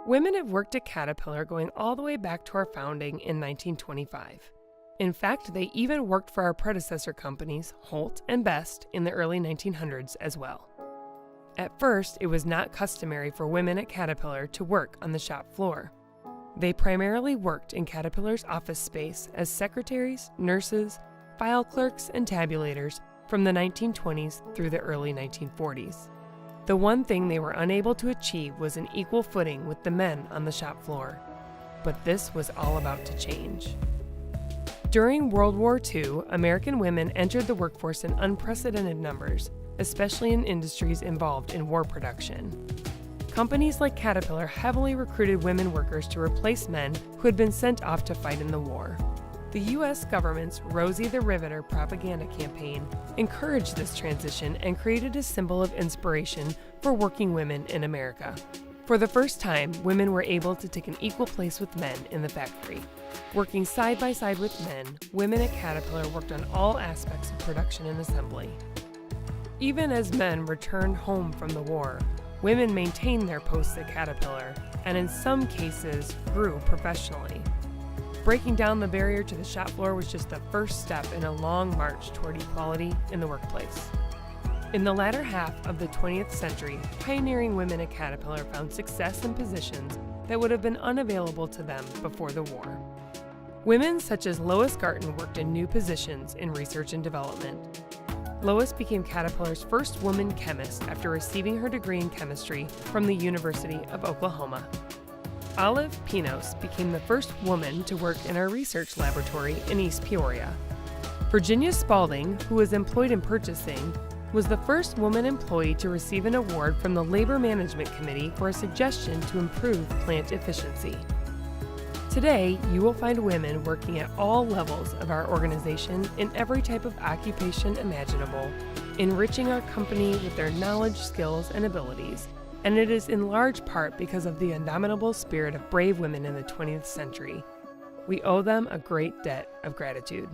Women have worked at Caterpillar going all the way back to our founding in 1925. In fact, they even worked for our predecessor companies, Holt and Best, in the early 1900s as well. At first, it was not customary for women at Caterpillar to work on the shop floor. They primarily worked in Caterpillar's office space as secretaries, nurses, file clerks, and tabulators from the 1920s through the early 1940s. The one thing they were unable to achieve was an equal footing with the men on the shop floor. But this was all about to change. During World War II, American women entered the workforce in unprecedented numbers, especially in industries involved in war production. Companies like Caterpillar heavily recruited women workers to replace men who had been sent off to fight in the war. The U.S. government's Rosie the Riveter propaganda campaign encouraged this transition and created a symbol of inspiration for working women in America. For the first time, women were able to take an equal place with men in the factory. Working side by side with men, women at Caterpillar worked on all aspects of production and assembly. Even as men returned home from the war, women maintained their posts at Caterpillar and in some cases grew professionally. Breaking down the barrier to the shop floor was just the first step in a long march toward equality in the workplace. In the latter half of the 20th century, pioneering women at Caterpillar found success in positions that would have been unavailable to them before the war. Women such as Lois Garton worked in new positions in research and development. Lois became Caterpillar's first woman chemist after receiving her degree in chemistry from the University of Oklahoma. Olive Pinos became the first woman to work in our research laboratory in East Peoria. Virginia Spalding, who was employed in purchasing, was the first woman employee to receive an award from the Labor Management Committee for a suggestion to improve plant efficiency. Today, you will find women working at all levels of our organization in every type of occupation imaginable, enriching our company with their knowledge, skills, and abilities. And it is in large part because of the indomitable spirit of brave women in the 20th century. We owe them a great debt of gratitude.